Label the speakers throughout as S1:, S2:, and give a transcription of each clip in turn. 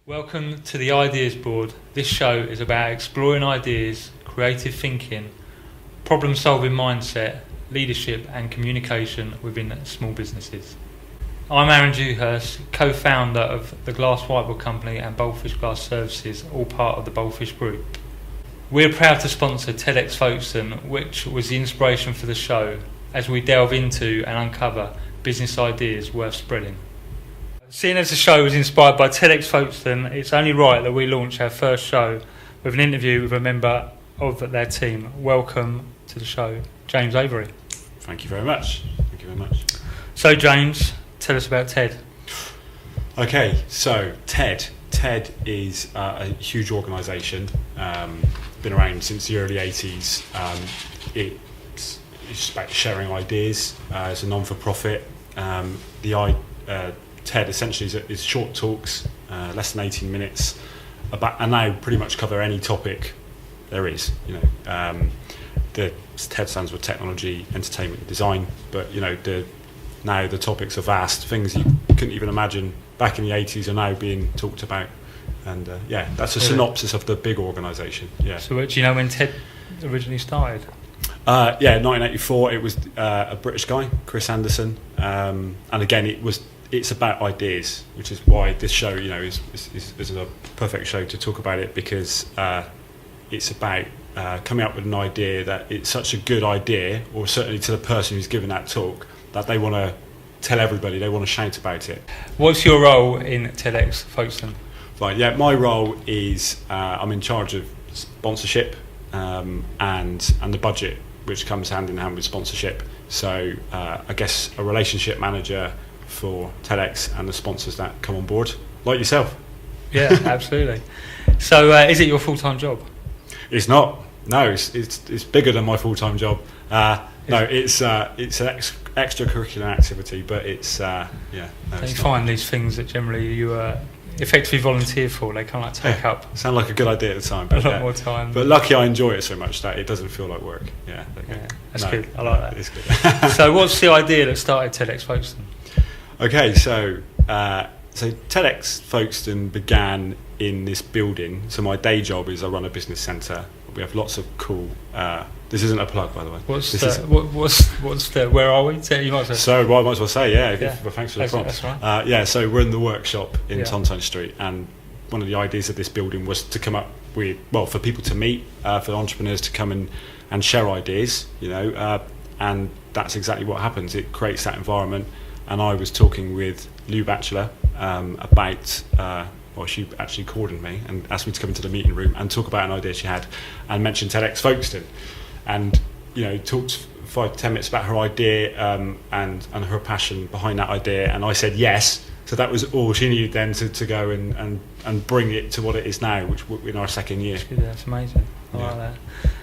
S1: Welcome to the Ideas Board. This show is about exploring ideas, creative thinking, problem-solving mindset, leadership and communication within small businesses. I'm Aaron Dewhurst, co-founder of the Glass Whiteboard Company and Boldfish Glass Services, all part of the Boldfish Group. We're proud to sponsor TEDx Folkestone, which was the inspiration for the show, as we delve into and uncover business ideas worth spreading. Seeing as the show was inspired by TEDx Folkestone, it's only right that we launch our first show with an interview with a member of their team. Welcome to the show, James Avery.
S2: Thank you very much.
S1: So James, tell us about TED.
S2: Okay, so TED is a huge organisation, been around since the early 80s. It's about sharing ideas. It's a non-for-profit. TED essentially is short talks, less than 18 minutes, and now pretty much cover any topic there is. The TED stands for technology, entertainment, and design. But now the topics are vast. Things you couldn't even imagine back in the 80s are now being talked about. And that's a synopsis of the big organisation. Yeah.
S1: So do you know when TED originally started?
S2: 1984. It was a British guy, Chris Anderson, and again it's about ideas, which is why this show, is a perfect show to talk about it, because it's about coming up with an idea that it's such a good idea, or certainly to the person who's given that talk, that they want to tell everybody, they want to shout about it.
S1: What's your role in TEDx Folkestone?
S2: Right, my role is I'm in charge of sponsorship and the budget, which comes hand in hand with sponsorship. So I guess a relationship manager for TEDx and the sponsors that come on board, like yourself.
S1: Yeah, absolutely. So is it your full-time job?
S2: It's not. No, it's bigger than my full-time job. It's an extracurricular activity, but it's you
S1: find these things that generally you effectively volunteer for, they kind of take up.
S2: Sound like a good idea at the time, but
S1: a lot more time.
S2: But lucky I enjoy it so much that it doesn't feel like work.
S1: That's good. I like that.
S2: It's good.
S1: So what's the idea that started TEDx Folkestone?
S2: Okay, so TEDx Folkestone began in this building. So my day job is I run a business centre. We have lots of cool. This isn't a plug, by the way.
S1: What's the? Where are we? You might say.
S2: So I might as well say, thanks for the prompt.
S1: That's right.
S2: So we're in the workshop in Tonton Street, and one of the ideas of this building was to come up with, for people to meet, for entrepreneurs to come and share ideas, and that's exactly what happens. It creates that environment. And I was talking with Lou Batchelor about, she actually called me and asked me to come into the meeting room and talk about an idea she had, and mentioned TEDx Folkestone, and talked 5 to 10 minutes about her idea and her passion behind that idea, and I said yes. So that was all she needed then to go and bring it to what it is now, which we're in our second year.
S1: That's amazing. I like that.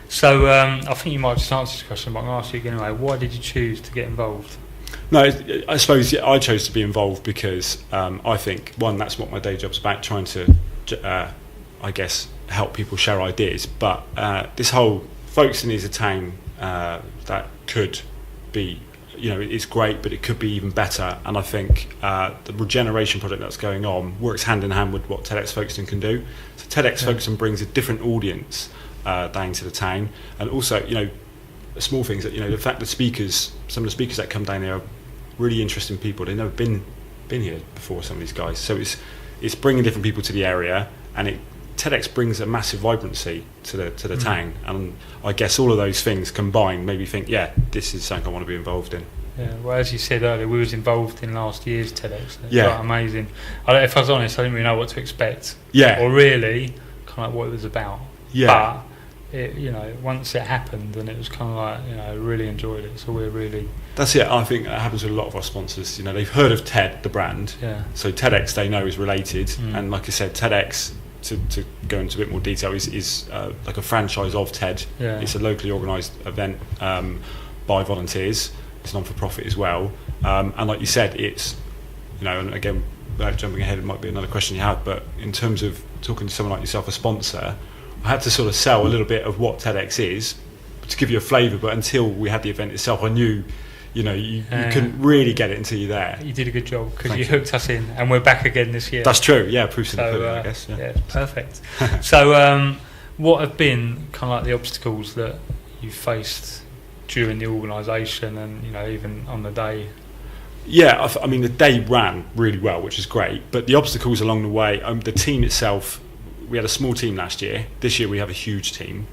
S1: So I think you might have just answered this question, but I'm going to ask you again anyway. Why did you choose to get involved?
S2: No, I suppose I chose to be involved because I think, one, that's what my day job's about, trying to, help people share ideas. But this whole Folkestone is a town that could be, it's great, but it could be even better. And I think the regeneration project that's going on works hand in hand with what TEDx Folkestone can do. So TEDx Folkestone brings a different audience down to the town, and also, small things that the fact that some of the speakers that come down there are really interesting people. They've never been here before, some of these guys. So it's bringing different people to the area, and TEDx brings a massive vibrancy to the town. And I guess all of those things combined made me think, this is something I want to be involved in.
S1: Yeah, well, as you said earlier, we was involved in last year's TEDx. It's quite amazing. If I was honest, I didn't really know what to expect.
S2: Yeah.
S1: Or really kind of what it was about.
S2: Yeah.
S1: But once it happened, and it was kind of like, really enjoyed it. So we're really.
S2: That's it. I think that happens with a lot of our sponsors. They've heard of TED, the brand.
S1: Yeah.
S2: So TEDx they know is related, and like I said, TEDx, to go into a bit more detail, is like a franchise of TED.
S1: Yeah.
S2: It's a locally organised event by volunteers. It's non-for-profit as well, and like you said, it's and again, without jumping ahead, it might be another question you have, but in terms of talking to someone like yourself, a sponsor, I had to sort of sell a little bit of what TEDx is to give you a flavour, but until we had the event itself, I knew you couldn't really get it until you're there.
S1: You did a good job because you hooked us in, and we're back again this year.
S2: That's true. Yeah, proof's in the pudding, I guess.
S1: Yeah, perfect. So, what have been kind of like the obstacles that you faced during the organisation, and even on the day?
S2: Yeah, I mean the day ran really well, which is great. But the obstacles along the way, the team itself, we had a small team last year. This year we have a huge team.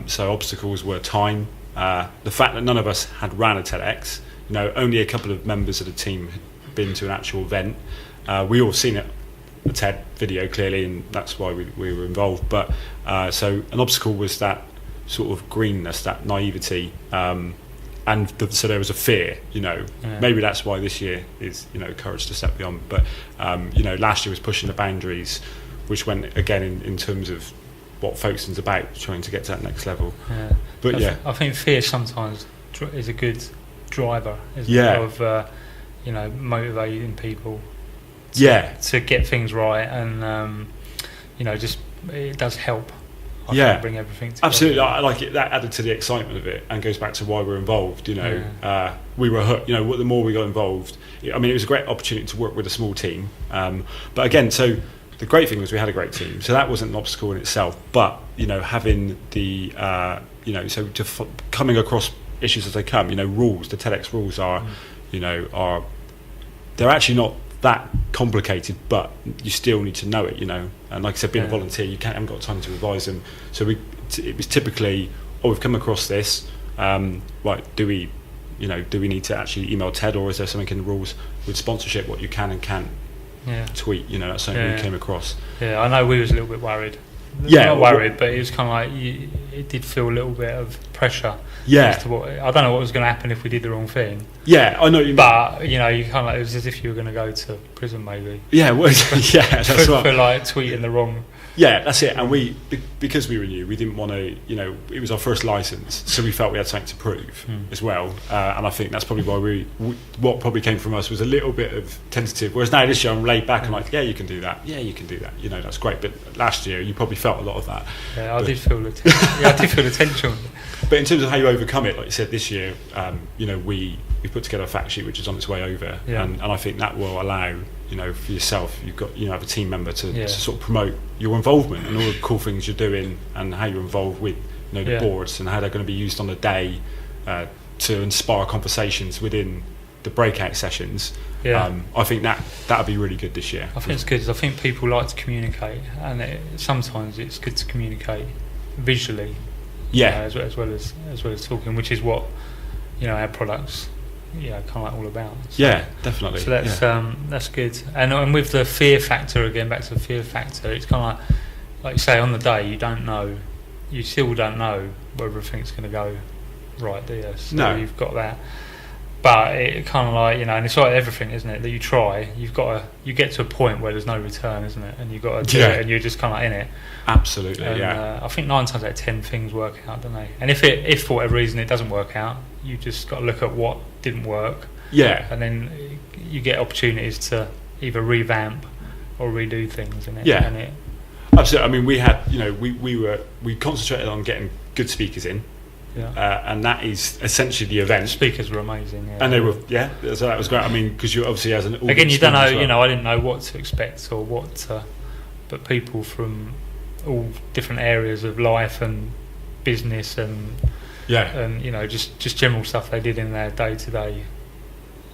S2: So obstacles were time. The fact that none of us had ran a TEDx, only a couple of members of the team had been to an actual event. We all seen it, the TED video clearly, and that's why we were involved. But so an obstacle was that sort of greenness, that naivety, so there was a fear. Maybe that's why this year is courage to step beyond. But last year was pushing the boundaries, which went again in terms of what Folkestone's about, trying to get to that next level.
S1: Yeah.
S2: But
S1: I think fear sometimes is a good driver, isn't
S2: it,
S1: of motivating people to get things right, and just it does help. I think, bring everything together.
S2: Absolutely. I like it. That added to the excitement of it, and goes back to why we're involved. We were hooked. The more we got involved, it was a great opportunity to work with a small team. But again, so the great thing was we had a great team, so that wasn't an obstacle in itself. But having the coming across issues as they come, rules. The TEDx rules are they're actually not that complicated, but you still need to know it. And like I said, being a volunteer, you haven't got time to revise them. So it was typically, we've come across this. Right? Do we need to actually email TED, or is there something in the rules with sponsorship what you can and can't tweet? That's something we came across.
S1: Yeah, I know we was a little bit worried. Not worried, but it was kind of like it did feel a little bit of pressure.
S2: Yeah.
S1: As to I don't know what was going to happen if we did the wrong thing.
S2: Yeah, I know what you mean.
S1: But you kind of like, it was as if you were going to go to prison, maybe.
S2: Yeah, that's right.
S1: For like tweeting the wrong.
S2: Yeah, that's it. And because we were new, we didn't want to. It was our first license, so we felt we had something to prove as well. And I think that's probably why what probably came from us was a little bit of tentative. Whereas now this year I'm laid back and like, you can do that. Yeah, you can do that. That's great. But last year you probably felt a lot of that.
S1: Yeah, I did feel the tension.
S2: But in terms of how you overcome it, like you said, this year, we put together a fact sheet which is on its way over, and I think that will allow. For yourself, you've got have a team member to sort of promote your involvement and all the cool things you're doing, and how you're involved with the boards, and how they're going to be used on the day to inspire conversations within the breakout sessions. I think that'll be really good this year.
S1: I think it's good. I think people like to communicate, and sometimes it's good to communicate visually, as well as talking, which is what our products. Kind of like all about.
S2: So, definitely.
S1: So that's good. And with the fear factor, again, back to the fear factor, it's kind of like you say, on the day you still don't know whether everything's going to go right, do you? So you've got that. But it kind of like, and it's like everything, isn't it, that you try, you get to a point where there's no return, isn't it? And you've got to do it, and you're just kind of like in it.
S2: Absolutely,
S1: and, I think 9 times out of 10 things work out, don't they? And if for whatever reason it doesn't work out, you just got to look at what didn't work. Yeah. And then you get opportunities to either revamp or redo things, innit?
S2: Yeah.
S1: And
S2: absolutely. I mean, we had, we concentrated on getting good speakers in. And that is essentially the event.
S1: The speakers were amazing,
S2: and they were, so that was great. I mean, because you obviously as an audience,
S1: again, you don't know, I didn't know what to expect or but people from all different areas of life and business and just general stuff they did in their day-to-day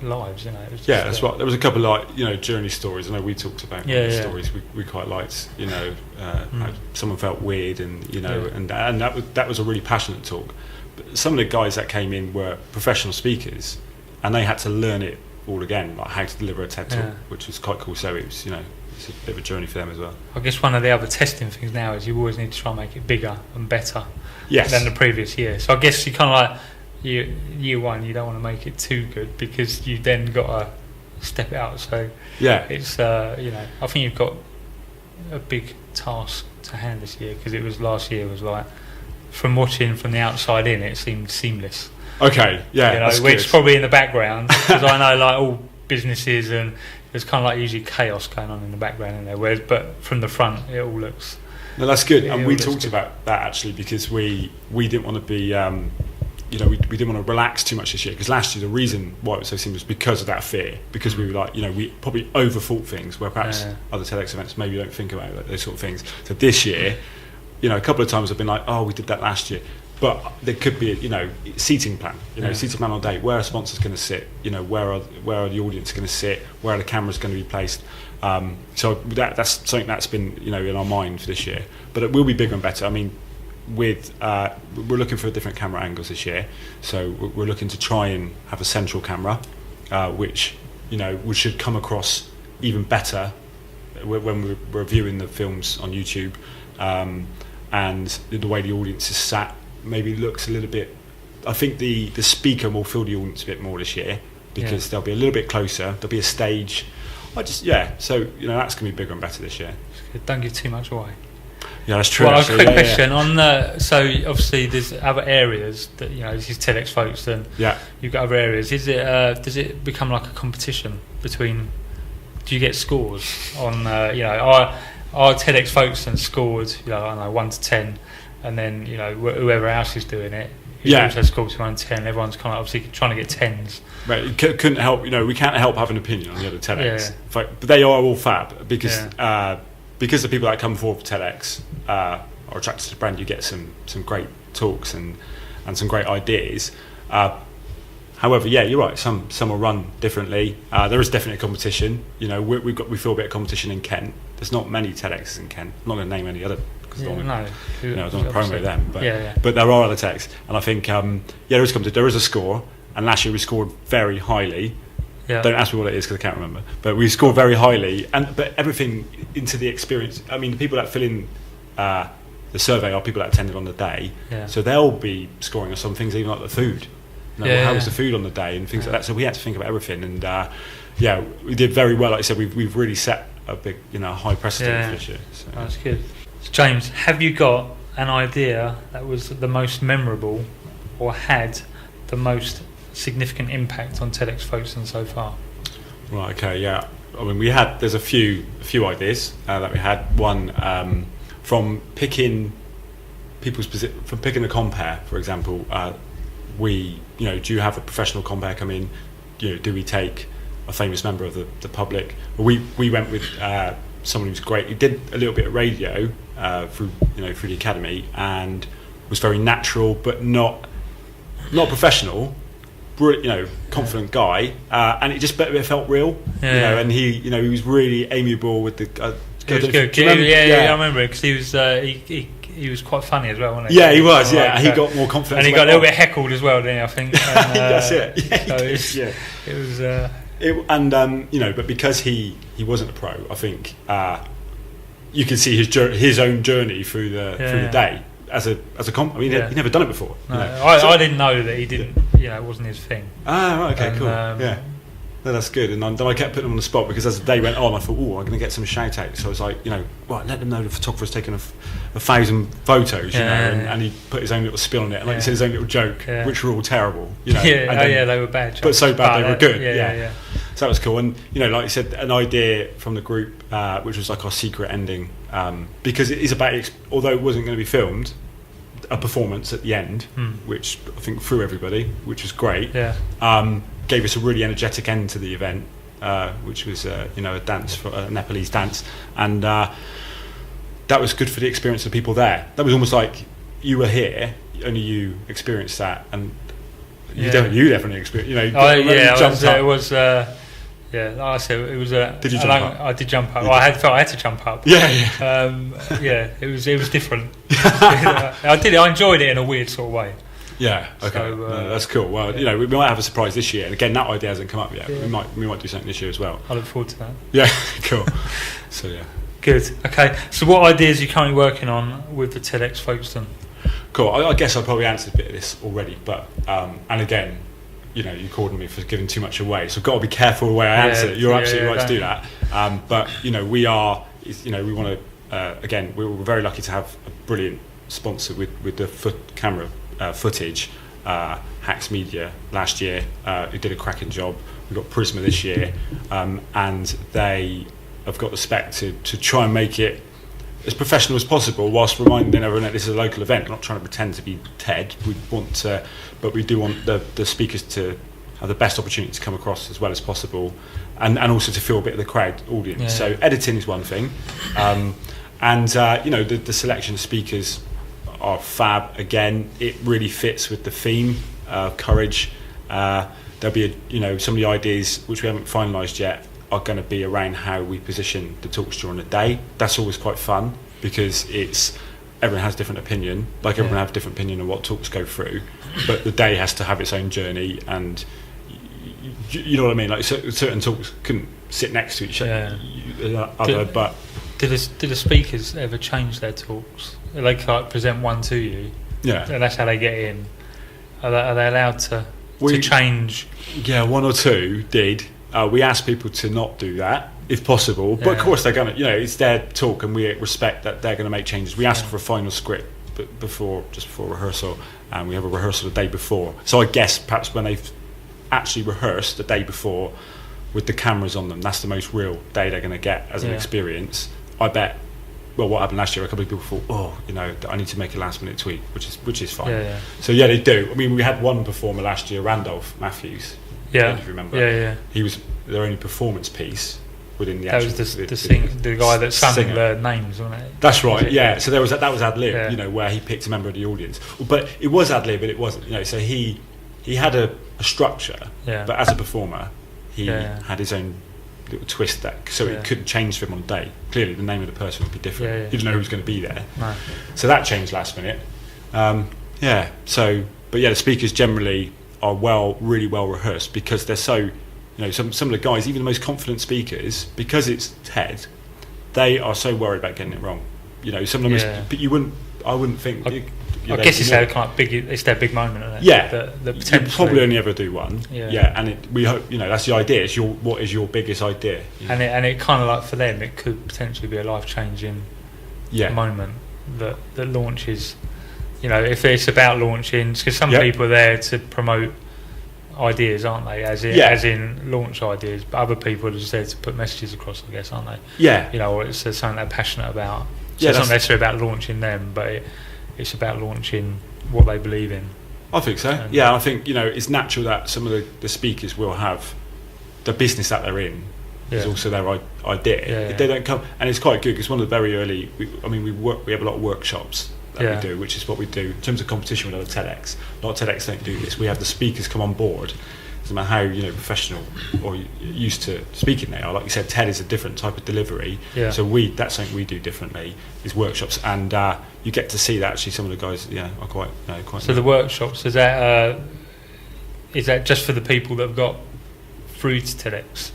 S1: lives, it was just,
S2: that's right. There was a couple of journey stories. I know we talked about stories we quite liked. How someone felt weird, and and that was a really passionate talk. But some of the guys that came in were professional speakers, and they had to learn it all again, like how to deliver a TED talk, which was quite cool. So it was it's a bit of a journey for them as well. I
S1: guess one of the other testing things now is you always need to try and make it bigger and better than the previous year. So I guess you kind of like. Year one, you don't want to make it too good because you then got to step it out. So it's I think you've got a big task to hand this year, because last year was like, from watching from the outside in, it seemed seamless.
S2: Okay, that's
S1: which
S2: good.
S1: Probably in the background, because I know like all businesses and there's kind of like usually chaos going on in the background in there. But from the front, it all looks.
S2: No, that's good, and we talked about that actually, because we didn't want to be. you know, we didn't want to relax too much this year, because last year the reason why it was so simple was because of that fear, because we were like, you know, we probably overthought things where perhaps other TEDx events maybe don't think about those sort of things. So this year, you know, a couple of times I've been like, oh, we did that last year, but there could be, you know, seating plan, you know, seating plan on day, where are sponsors going to sit, you know, where are the audience going to sit, where are the cameras going to be placed. So that's something that's been, you know, in our mind for this year, but it will be bigger and better. I mean, we're looking for different camera angles this year, so we're looking to try and have a central camera, which, you know, we should come across even better when we're reviewing the films on YouTube, and the way the audience is sat maybe looks a little bit. I think the speaker will fill the audience a bit more this year, because they'll be a little bit closer. There'll be a stage. So, you know, that's going to be bigger and better this year.
S1: Don't give too much away.
S2: Yeah, that's true.
S1: Well, a quick question on the. So obviously, there's other areas that, you know, this is TEDx Folkestone. Yeah. You've got other areas. Is it? Does it become like a competition between? Do you get scores on? You know, our TEDx Folkestone scored, you know, I don't know, 1 to 10, and then, you know, whoever else is doing it. Also scored to 1 to 10. Everyone's kind of obviously trying to get 10s.
S2: Right, couldn't help. You know, we can't help having an opinion on the other TEDx. But they are all fab, because the people that come forward for TEDx are attracted to the brand. You get some great talks and some great ideas. However, you're right. Some will run differently. There is definitely a competition. You know, we feel a bit of competition in Kent. There's not many TEDx's in Kent. I'm not going to name any other, because I don't want to promote them. But there are other TEDx, and I think there is competition. There is a score, and last year we scored very highly. Yeah. Don't ask me what it is, because I can't remember. But we scored very highly, but everything into the experience. I mean, the people that fill in the survey are people that attended on the day, so they'll be scoring on some things, even like the food. You know, how was the food on the day and things like that. So we had to think about everything, and we did very well. Like I said, we've really set a big, you know, high precedent for this year. So.
S1: That's good. So James, have you got an idea that was the most memorable or had the most significant impact on TEDx Folkestone so far?
S2: Right. Okay. Yeah. I mean, there's a few ideas that we had. One from picking a compere, for example. We, you know, do you have a professional compere come in? You know, do we take a famous member of the public? We went with someone who's great. He did a little bit of radio through the academy, and was very natural, but not professional. You know, confident guy, and it felt real. You know, and he was really amiable with the.
S1: It was good. I remember it, because he was he was quite funny as well, wasn't he?
S2: Yeah, he was. He got more confidence,
S1: and he got a little bit heckled as well, didn't he? I think. And,
S2: that's it.
S1: It was.
S2: You know, but because he wasn't a pro, I think you can see his own journey through the day as a comp. I mean, he'd never done it before.
S1: No,
S2: you know?
S1: I didn't know that he didn't. You know, it wasn't his thing.
S2: Ah, right, okay, cool. No, that's good. And then I kept putting him on the spot, because as the day went on, I thought, I'm going to get some shout outs. So I was like, you know, let them know the photographer's taken 1,000 photos, you know, and he put his own little spin on it, and like you said, his own little joke, which were all terrible, you know.
S1: They were bad jokes,
S2: but so bad they were good. So that was cool. And, you know, like you said, an idea from the group, which was like our secret ending, because it is about, although it wasn't going to be filmed, a performance at the end, which I think threw everybody, which was great. Gave us a really energetic end to the event, which was a dance, a Nepalese dance, and that was good for the experience of the people there. That was almost like you were here, only you experienced that, and you definitely experienced. You know,
S1: it was. Like I said, it was a.
S2: Did you jump up?
S1: I did jump up. Well, I had to jump up. It was different. I did. I enjoyed it in a weird sort of way.
S2: Yeah. Okay. So, that's cool. Well, you know, we might have a surprise this year, and again, that idea hasn't come up yet. But we might do something this year as well.
S1: I look forward to that.
S2: Yeah. Cool. So
S1: Good. Okay. So, what ideas are you currently working on with the TEDx Folkestone?
S2: Cool. I guess I probably answered a bit of this already, but and again, you know, you called me for giving too much away, so I've got to be careful the way I answer it. You're absolutely right to do that. But you know, we want to. Again, we're very lucky to have a brilliant sponsor with the camera footage. Hacks Media last year, who did a cracking job. We've got Prisma this year, and they have got the spec to try and make it as professional as possible, whilst reminding everyone that this is a local event. We're not trying to pretend to be TED. But we do want the speakers to have the best opportunity to come across as well as possible, and also to feel a bit of the crowd audience.
S1: Yeah.
S2: So editing is one thing, the selection of speakers are fab. Again, it really fits with the theme, courage. There'll be some of the ideas which we haven't finalised yet are going to be around how we position the talks during the day. That's always quite fun because everyone has different opinion, everyone has a different opinion on what talks go through, but the day has to have its own journey, and you know what I mean, like certain talks couldn't sit next to each other. But
S1: did the speakers ever change their talks? They can't present one to you, and that's how they get in. Are they allowed to change? Yeah,
S2: one or two did. We asked people to not do that if possible, but of course they're gonna, it's their talk, and we respect that they're going to make changes. We ask for a final script before rehearsal, and we have a rehearsal the day before. So I guess perhaps when they've actually rehearsed the day before with the cameras on them, that's the most real day they're going to get as an experience. I bet. Well, what happened last year? A couple of people thought, I need to make a last minute tweet, which is fine.
S1: Yeah.
S2: So they do. I mean, we had one performer last year, Randolph Matthews.
S1: Yeah.
S2: I don't know if you remember.
S1: Yeah.
S2: He was their only performance piece within the.
S1: That
S2: actual,
S1: was the guy that sang the names, wasn't it?
S2: That's right. Yeah. So that was ad lib.
S1: Yeah.
S2: Where he picked a member of the audience, but it was ad lib, but it wasn't. So he had a structure, but as a performer, he had his own little twist so it could change for him on the day. Clearly the name of the person would be different. You didn't know who was going to be there.
S1: No.
S2: So that changed last minute. The speakers generally are really well rehearsed because they're so, some of the guys, even the most confident speakers, because it's TED, they are so worried about getting it wrong. Some of them but I wouldn't think
S1: I guess it's their kind of big. It's their big moment, isn't it?
S2: Yeah,
S1: the
S2: you probably only ever do one.
S1: Yeah,
S2: and we hope that's the idea. It's what is your biggest idea?
S1: And it kind of for them, it could potentially be a life-changing moment that launches. If it's about launching, because some people are there to promote ideas, aren't they? As in launch ideas, but other people are just there to put messages across, I guess, aren't they?
S2: Yeah.
S1: Or it's something they're passionate about. So it's not necessarily about launching them, but it's about launching what they believe in.
S2: I think so. And I think it's natural that some of the speakers will have the business that they're in is also their idea. If they don't come, and it's quite good because one of the very early, we have a lot of workshops that we do, which is what we do in terms of competition with other TEDx. A lot of TEDx don't do this. We have the speakers come on board. No matter how professional or used to speaking they are, like you said, TED is a different type of delivery. So that's something we do differently is workshops, and you get to see that actually some of the guys are quite.
S1: So the workshops, is that just for the people that have got through to TEDx,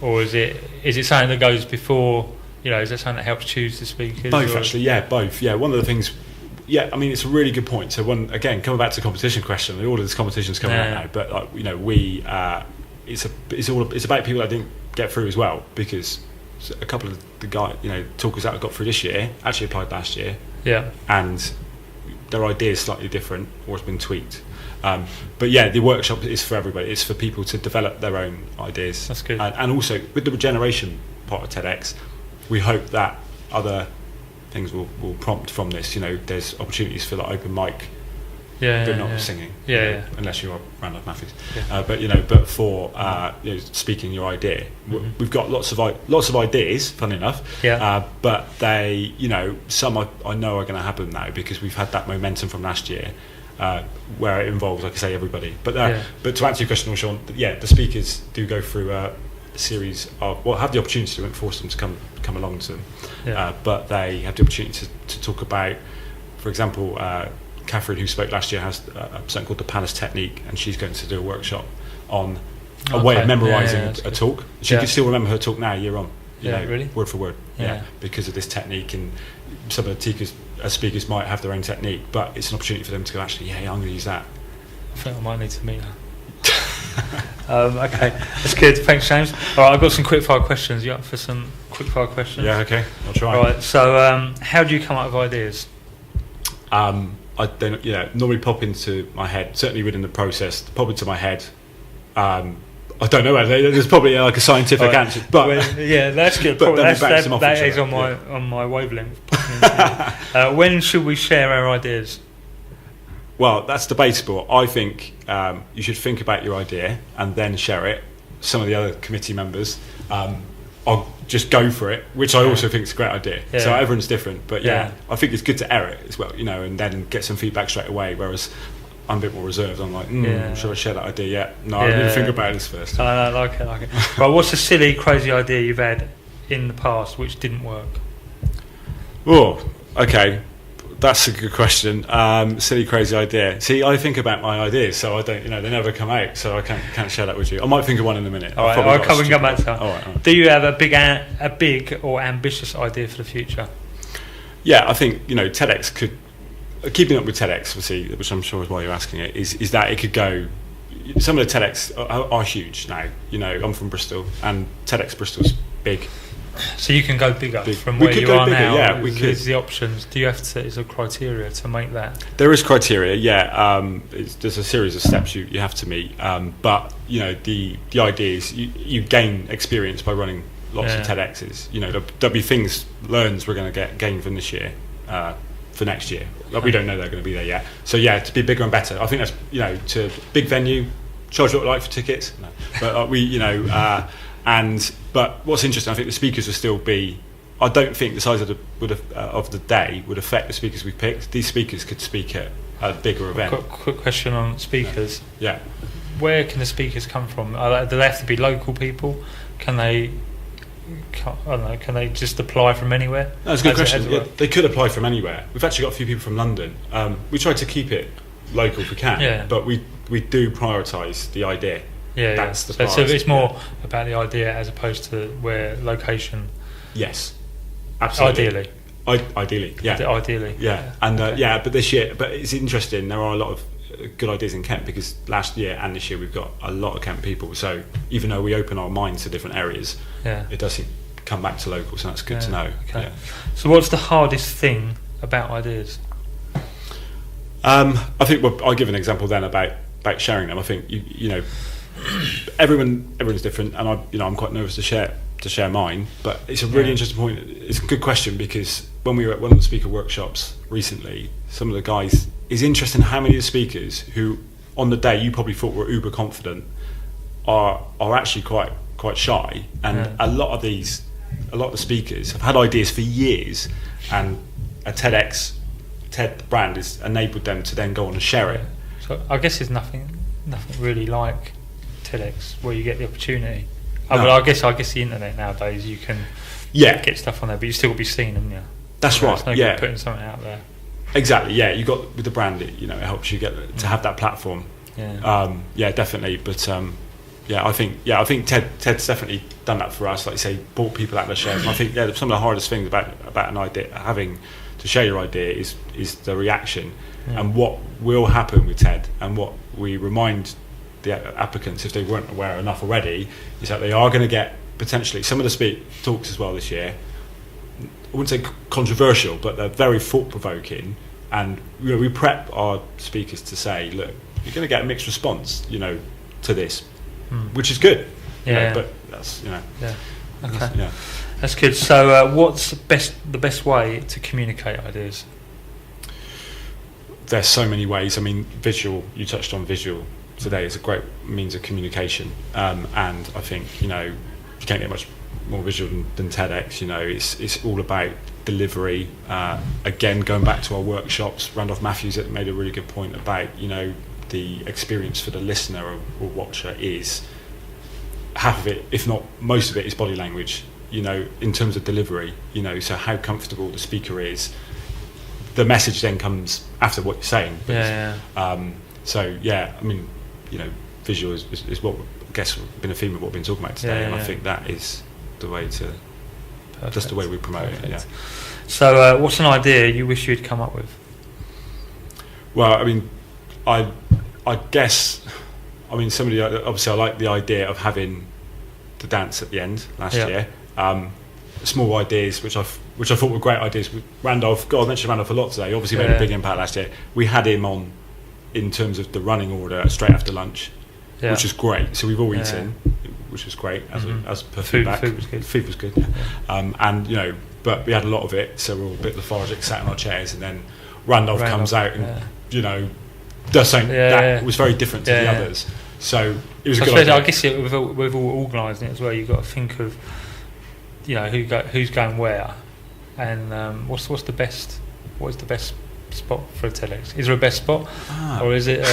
S1: or is it something that goes before? Is that something that helps choose the speakers?
S2: Both actually, both. One of the things. I mean, it's a really good point. So, coming back to the competition question, all of this competition's coming out now. But it's about people that didn't get through as well, because a couple of the talkers that I got through this year actually applied last year. And their idea is slightly different, or it's been tweaked. But the workshop is for everybody. It's for people to develop their own ideas.
S1: That's good.
S2: And also with the regeneration part of TEDx, we hope that other things will prompt from this. There's opportunities for open mic, but not singing. Unless you're Randolph Matthews. But for speaking your idea, we've got lots of ideas. Funny enough. But they, some I know are going to happen now because we've had that momentum from last year, where it involves, like I say, everybody. But to answer your question, Sean, the speakers do go through a series of have the opportunity to force them to come along to them, but they have the opportunity to talk about, for example, Catherine, who spoke last year, has something called the Palace technique, and she's going to do a workshop on a way of memorising a talk. She can still remember her talk now, year on,
S1: really?
S2: word for word, because of this technique. And some of the speakers might have their own technique, but it's an opportunity for them to go, actually, I'm going to use that.
S1: I think I might need to meet her. Okay, that's good. Thanks, James. All right, I've got some quickfire questions. You up for some quickfire questions?
S2: Yeah, okay, I'll try.
S1: All right, so how do you come up with ideas?
S2: I don't, normally pop into my head, certainly within the process, pop into my head. I don't know, there's probably a scientific answer, but
S1: that's good.
S2: But
S1: that is on my wavelength. definitely. When should we share our ideas?
S2: Well, that's debatable. I think you should think about your idea and then share it. Some of the other committee members, I'll just go for it, which I also think is a great idea.
S1: Yeah.
S2: So everyone's different, but I think it's good to air it as well, and then get some feedback straight away. Whereas I'm a bit more reserved. I'm like, should I share that idea yet? No, I need to think about this first.
S1: I like it. Right, what's a silly, crazy idea you've had in the past which didn't work?
S2: Oh, okay. That's a good question. Silly, crazy idea. See, I think about my ideas, so I don't, they never come out, so I can't share that with you. I might think of one in a minute.
S1: All right, I'll come and come back to that.
S2: All right.
S1: Do you have a big or ambitious idea for the future?
S2: Yeah, I think TEDx could. Keeping up with TEDx, obviously, which I'm sure is why you're asking it, is that it could go. Some of the TEDx are huge now. I'm from Bristol, and TEDx Bristol's big. So
S1: you can go bigger from where you are now.
S2: Yeah, we could.
S1: There's the options. Do you have to? Is there criteria to make that?
S2: There is criteria. Yeah, there's a series of steps you have to meet. But the idea is you gain experience by running lots of TEDx's. There'll be things learns we're going to gain from this year for next year. We don't know they're going to be there yet. So to be bigger and better. I think that's to big venue. Charge what you like for tickets. No. But but what's interesting, I think the speakers will still be. I don't think the size of the day would affect the speakers we picked. These speakers could speak at a bigger event.
S1: Quick question on speakers.
S2: Yeah.
S1: Where can the speakers come from? Do they have to be local people? Can they just apply from anywhere?
S2: That's a good question. They could apply from anywhere. We've actually got a few people from London. We try to keep it local if we can, but we do prioritise the idea. That's the
S1: so it's more about the idea as opposed to where location.
S2: Yes, absolutely.
S1: Ideally,
S2: yeah. And but this year, it's interesting. There are a lot of good ideas in Kent because last year and this year we've got a lot of Kent people. So even though we open our minds to different areas, it does come back to local. So that's good to know.
S1: Okay. Yeah. So what's the hardest thing about ideas?
S2: I think I'll give an example then about sharing them. I think everyone's different, and I'm quite nervous to share mine. But it's a really interesting point. It's a good question because when we were at one of the speaker workshops recently, some of the guys. It's interesting how many of the speakers who on the day you probably thought were uber confident are actually quite shy, and a lot of the speakers have had ideas for years, and a TED brand has enabled them to then go on and share it.
S1: So I guess there's nothing really like TEDx where you get the opportunity. No. But I guess the internet nowadays you can get stuff on there, but you still got to be seen, haven't you?
S2: That's right.
S1: It's no good putting something out there.
S2: Exactly. Yeah, you got with the brand. It helps you get to have that platform. Yeah. Definitely. But I think Ted's definitely done that for us. Like you say, brought people out of their shares. And I think some of the hardest things about an idea, having to share your idea, is the reaction and what will happen with TED, and what we remind the applicants if they weren't aware enough already is that they are going to get potentially some of the talks as well this year. I wouldn't say controversial, but they're very thought-provoking, and we prep our speakers to say, look, you're going to get a mixed response, to this, which is good. But that's
S1: Okay. That's good. So, what's the best way to communicate ideas?
S2: There's so many ways. I mean, visual. You touched on visual today. Is a great means of communication, and I think you can't get much more visual than TEDx. It's all about delivery. Again, going back to our workshops, Randolph Matthews made a really good point about the experience for the listener or watcher is half of it, if not most of it, is body language. In terms of delivery. So how comfortable the speaker is. The message then comes after what you're saying. Visual is what I guess been a theme of what we've been talking about today, and I think that is the way to. Perfect. Just the way we promote it. Yeah.
S1: So, what's an idea you wish you'd come up with?
S2: Well, I guess, somebody obviously I like the idea of having the dance at the end last year. Small ideas, which I thought were great ideas. Randolph, I mentioned Randolph a lot today. Obviously, made a big impact last year. We had him on in terms of the running order straight after lunch, which was great. So we've all eaten, which was great as per feedback.
S1: Food was good.
S2: Food was good. And but we had a lot of it, so we're all a bit lethargic, sat in our chairs, and then Randolph comes out and does something that was very different to the others. So it was a good idea.
S1: I guess with all organising it as well, you've got to think of who's going where, and what is the best spot for a TEDx? Is there a best spot, or is it?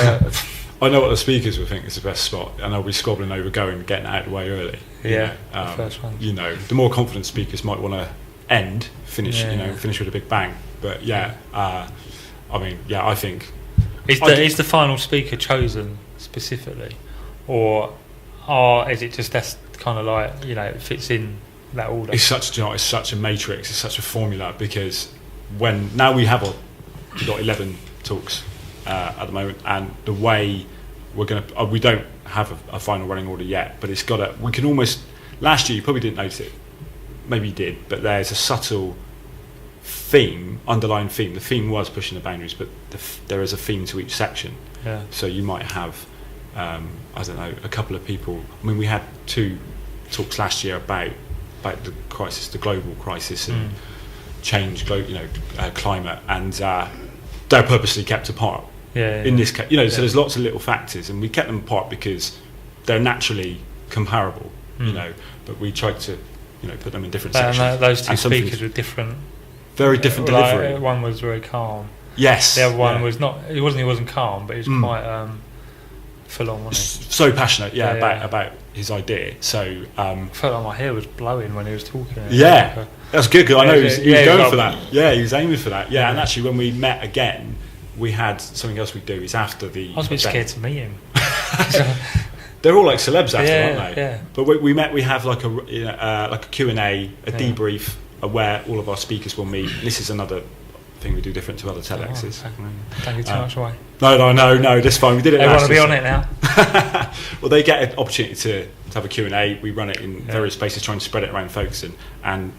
S2: I know what the speakers will think is the best spot, and they'll be squabbling over getting out of the way early.
S1: The first one.
S2: The more confident speakers might want to finish with a big bang. But I think
S1: is the final speaker chosen specifically, or is it just that's kind of like it fits in that order?
S2: It's such a matrix. It's such a formula, because now we've got 11 talks at the moment, and the way we don't have a final running order yet, but we can almost. Last year you probably didn't notice it, maybe you did, but there's a subtle underlying theme. The theme was pushing the boundaries, but there is a theme to each section. So you might have a couple of people. I mean, we had 2 talks last year about the crisis, the global crisis, and change, climate, and they're purposely kept apart. In this case, so there's lots of little factors, and we kept them apart because they're naturally comparable. But we tried to put them in different sections.
S1: And those 2 speakers were different.
S2: Very different delivery.
S1: One was very calm.
S2: Yes.
S1: The other one was not. He wasn't calm, but he was quite full on, wasn't he?
S2: So passionate, about his idea. So
S1: I felt like my hair was blowing when he was talking.
S2: Yeah, that's good, because I know he was going for that. Yeah, he was aiming for that. Yeah, and actually, when we met again, we had something else we do. Is after the.
S1: I was a bit scared to meet him.
S2: They're all like celebs after, aren't they?
S1: Yeah.
S2: But we met. We have like a Q&A, a debrief, where all of our speakers will meet. And this is another thing we do different to other TEDx's.
S1: Don't give too much away.
S2: No, this fine. We did it.
S1: They want to be on it now.
S2: Well, they get an opportunity to have a Q&A. We run it in various places, trying to spread it around Folkestone. And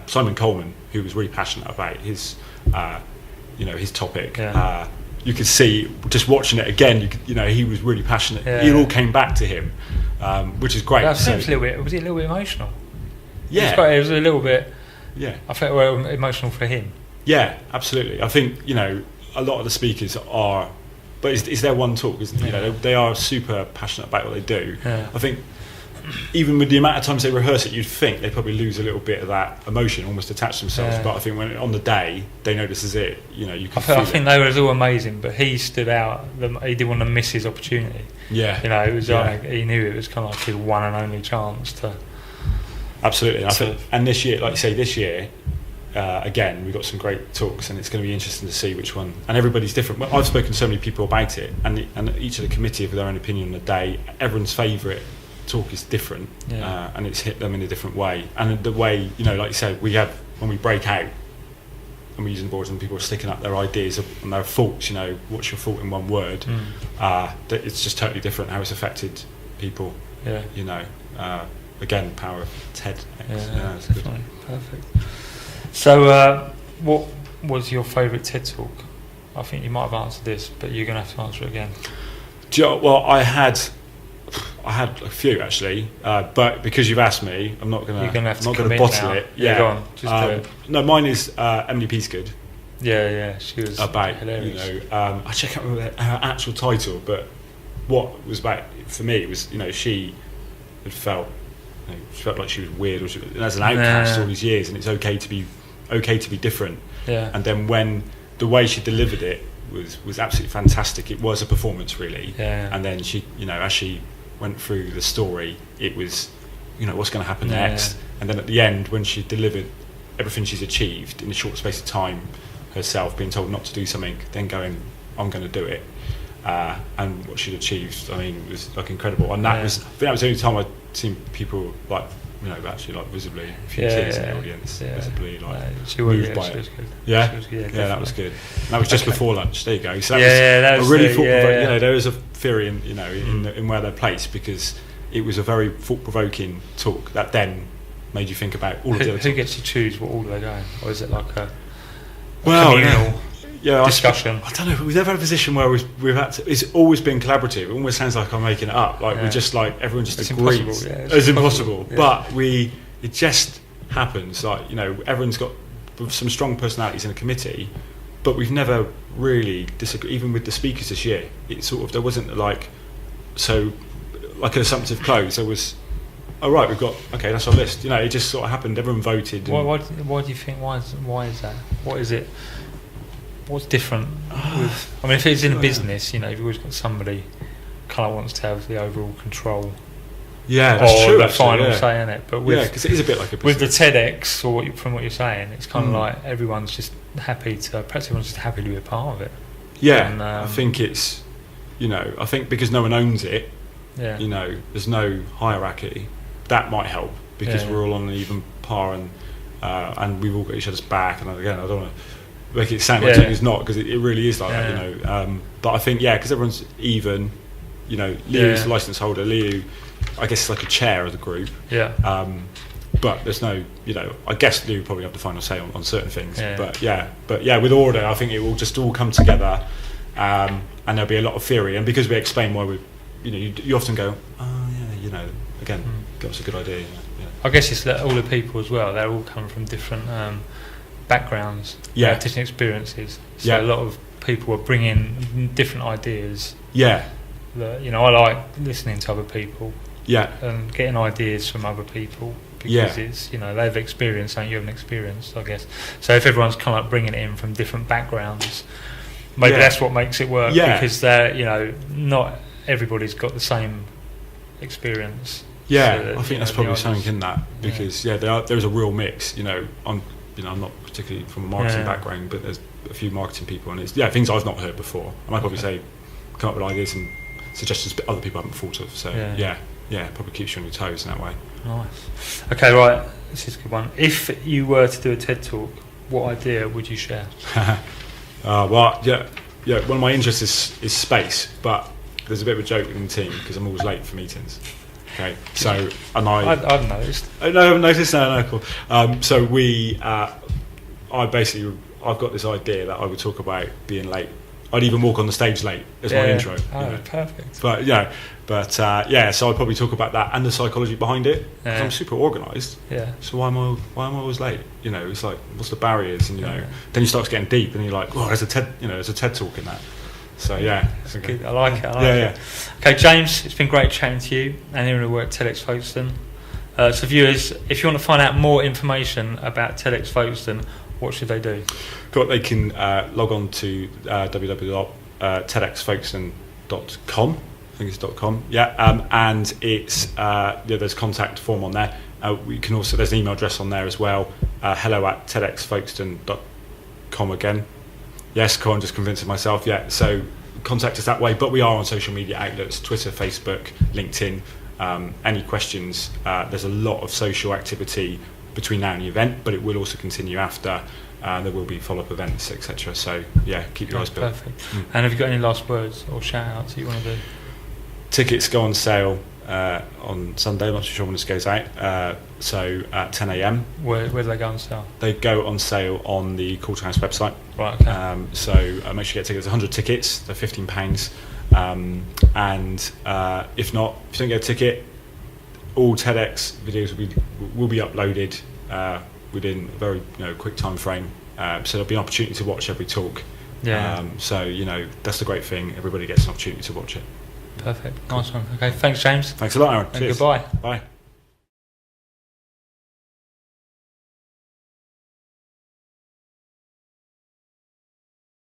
S2: Simon Coleman, who was really passionate about his topic. You could see, just watching it again, he was really passionate. It all came back to him, which is great.
S1: Was he a little bit emotional?
S2: Yeah.
S1: It was a little bit.
S2: Yeah.
S1: I felt emotional for him.
S2: Yeah, absolutely. I think a lot of the speakers are, but it's their one talk, isn't it? They are super passionate about what they do. I think even with the amount of times they rehearse it, you'd think they probably lose a little bit of that emotion, almost attach themselves. But I think when on the day they know this is it, you can. I think
S1: they were all amazing, but he stood out. He didn't want to miss his opportunity.
S2: Yeah,
S1: it was like he knew it was kind of like his one and only chance to.
S2: Absolutely, and this year, like you say, again, we've got some great talks, and it's going to be interesting to see which one. And everybody's different. Well, I've spoken to so many people about it, and each of the committee have their own opinion on the day. Everyone's favourite talk is different, and it's hit them in a different way. And the way, like you said, when we break out and we're using boards and people are sticking up their ideas and their faults, what's your fault in one word, it's just totally different how it's affected people. Again, power of TEDx.
S1: It's definitely good. Perfect. So what was your favourite TED talk? I think you might have answered this, but you're going to have to answer it again.
S2: Well, I had a few actually, but because you've asked me, I'm not going to bottle it.
S1: Yeah, go on. Just do it.
S2: No, mine is Emily Peasgood.
S1: Yeah, she was
S2: about
S1: hilarious.
S2: I can't remember her actual title, but what was about for me was she had felt like she was weird, or as an outcast all these years, and it's okay to be different. And then when the way she delivered it was absolutely fantastic. It was a performance, really. And then she, as she went through the story, it was, what's going to happen next. And then at the end, when she delivered everything she's achieved in a short space of time, herself being told not to do something, then going, I'm going to do it. And what she'd achieved, was like incredible. And I think that was the only time I'd seen people actually visibly a few tears in the audience, visibly moved by it. That was good. And that was just before lunch. There you go. So that was really thought-provoking. There is a theory in where they're placed, because it was a very thought-provoking talk that then made you think about all of the other.
S1: Who gets to choose what order they're going, or is it like a communal discussion?
S2: I don't know. We've never had a position where we've had to. It's always been collaborative. It almost sounds like I'm making it up. Like we're just like everyone just agrees.
S1: Impossible,
S2: it's impossible. Yeah. But it just happens. Like, you know, everyone's got some strong personalities in a committee, but we've never really disagreed. Even with the speakers this year, it sort of, there wasn't like an assumptive close. There was, oh right, we've got, okay, that's our list. You know, it just sort of happened. Everyone voted.
S1: Why do you think? Why is that? What is it? What's different with? I mean, if it's in a business, you know, you've always got somebody kind of wants to have the overall control.
S2: Yeah, that's true.
S1: The
S2: actually,
S1: final say in it, but
S2: because it is a bit like a business.
S1: with the TEDx, or from what you're saying, it's kind of like everyone's just happy to. Perhaps everyone's just happy to be a part of it.
S2: Yeah,
S1: and,
S2: I think it's, you know, I think because no one owns it, you know, there's no hierarchy. That might help because we're all on an even par, and we've all got each other's back. And again, I don't want to make it sound like it's not, because it really is like that, you know. But I think because everyone's even, you know, Liu's the license holder. Liu, I guess, is like a chair of the group. Yeah. But there's no, you know, I guess Liu probably have the final say on certain things. Yeah. But with order, I think it will just all come together, and there'll be a lot of theory. And because we explain why we, you know, you often go, oh yeah, you know, again, that was a good idea. Yeah.
S1: I guess it's that all the people as well. They're all coming from different backgrounds, different experiences. So a lot of people are bringing different ideas.
S2: Yeah.
S1: That, you know, I like listening to other people.
S2: Yeah.
S1: And getting ideas from other people, because it's, you know, they've experienced something you haven't experienced, I guess. So if everyone's kind of bringing it in from different backgrounds, maybe that's what makes it work. Yeah. Because they're, you know, not everybody's got the same experience.
S2: Yeah, so that, I think that's probably something in that, because there's a real mix. You know, I'm not particularly from a marketing background, but there's a few marketing people, and it's things I've not heard before. I might probably say come up with ideas and suggestions that other people haven't thought of. So probably keeps you on your toes in that way.
S1: Nice. Okay, right. This is a good one. If you were to do a TED talk, what idea would you share?
S2: One of my interests is space, but there's a bit of a joke in the team because I'm always late for meetings. Okay, so
S1: I've noticed.
S2: No, I haven't noticed. No, cool. So I've got this idea that I would talk about being late. I'd even walk on the stage late as my intro.
S1: Oh, perfect.
S2: But so I'd probably talk about that and the psychology behind it. Because I'm super organised. Yeah. So why am I always late? You know, it's like, what's the barriers? And you know, then you start getting deep, and you're like, oh, there's a TED talk in that. So
S1: it's good. I like it. Okay, James, it's been great chatting to you, and hearing the work at TEDx Folkestone. So viewers, if you want to find out more information about TEDx Folkestone, what should they do?
S2: They can log on to www.tedxfolkstone.com. I think it's .com. And it's there's a contact form on there. We can also, there's an email address on there as well. hello@tedxfolkstone.com again. Yes, cool. I'm just convincing myself. Yeah, so contact us that way. But we are on social media outlets: Twitter, Facebook, LinkedIn. Any questions? There's a lot of social activity between now and the event, but it will also continue after. There will be follow-up events, etc. So keep your eyes peeled.
S1: Perfect. And have you got any last words or shout-outs that you want to do?
S2: Tickets go on sale on Sunday. I'm not sure when this goes out. So at 10 a.m.
S1: Where do they go on sale?
S2: They go on sale on the Coulter House website.
S1: Right. Okay.
S2: So make sure you get tickets. 100 tickets. They're £15. And if not, if you don't get a ticket, all TEDx videos will be uploaded within a very quick time frame. So there'll be an opportunity to watch every talk. So that's the great thing. Everybody gets an opportunity to watch it.
S1: Perfect. Nice one. Okay. Thanks, James.
S2: Thanks a lot, Aaron.
S1: And goodbye.
S2: Bye.